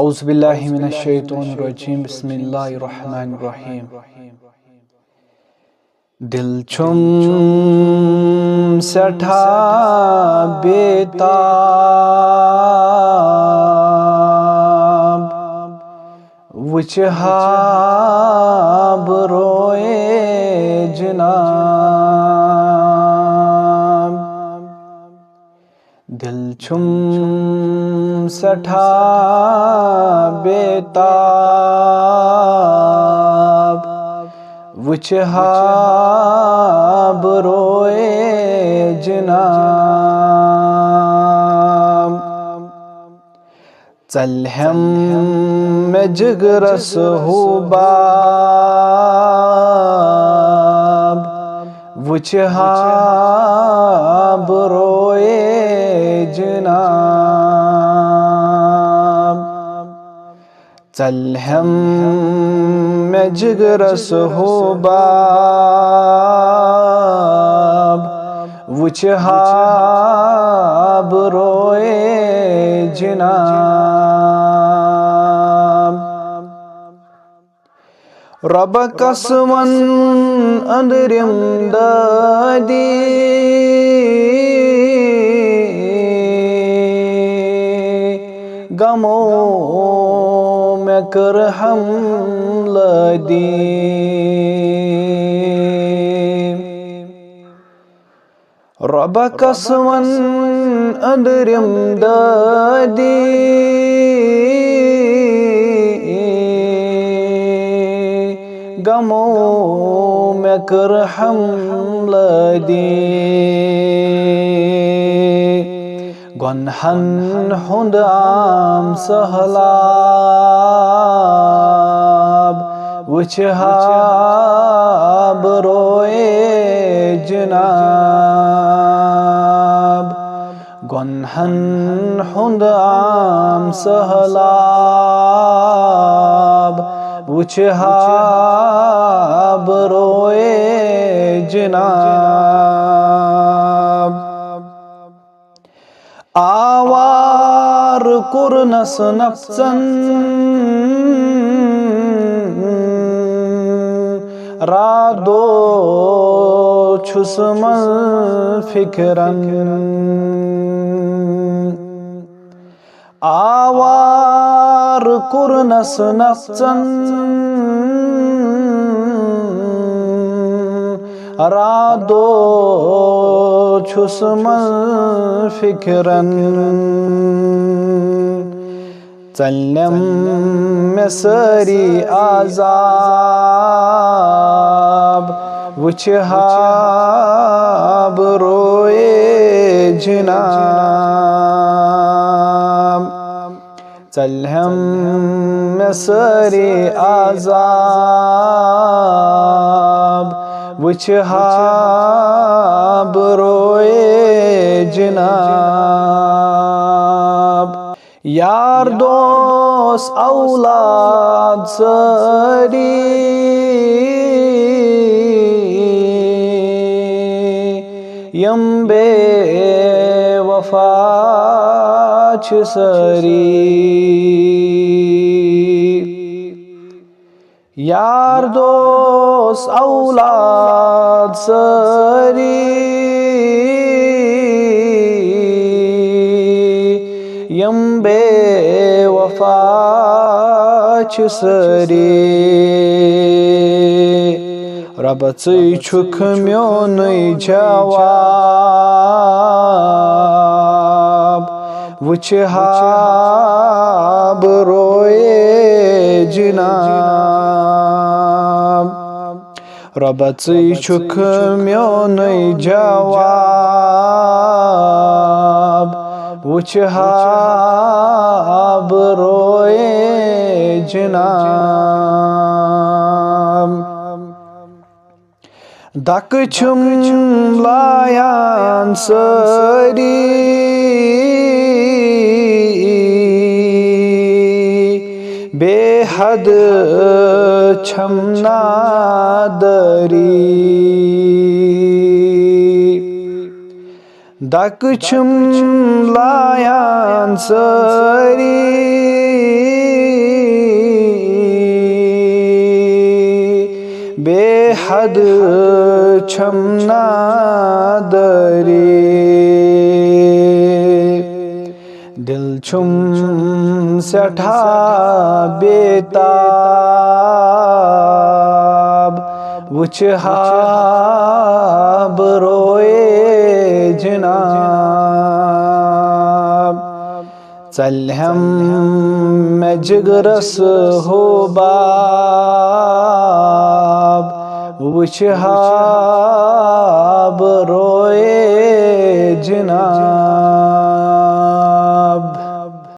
औज़ुबिल्लाहि मिनश्शैतानिर्रजीम बिस्मिल्लाहिर्रहमानिर्रहीम। दिल छुम सठा बेताब वुचहाब रोए जनाब। दिल छुम सठा बेताब वुचहाब रोए जनाब। चलहम में जिगरस हुबाब वुचहाब रोए जनाब। चलहम में जिगरस हुबाब वुचहाब रोए जनाब। रब कसमन अंदरिम दादी गमो में कर हम लदी। रब कसमन अंदरिम दादी गमो में कर हम लदी। गनहन हुंद आम सहलाब वुचहाब रोए जनाब। गनहन हुंद आम सहलाब वुचहाब रोए जनाब। आवार कुरनस नफ्सन रादो छुसमल फिक्रन। आवार कुरनस नफ्सन रादो छुसमल फिक्रन। चलनम में सारी आजाब वुचहाब रोए जनाब। चलहम में सारी आजाब वुचहाब रोए जनाब। यार दोस्त औलाद सारी यम बेवफा छ सारी। यार दोस्त औलाद सारी यम बेवफा छ सारी। रब चे छुक म्योनै जवाब वुचहाब रोए जनाब। रब चे छुक म्योनै जवाब वुचहाब रोए जनाब। दक छुम लायान सारी बेहद छम नादरी। दक छुम लायान सारी हद छम नादरी दिल छुम सठा बेताब वुचहाब रोए जनाब चलहम मैं जिगरस हो बाब वुचहाब रोए जनाब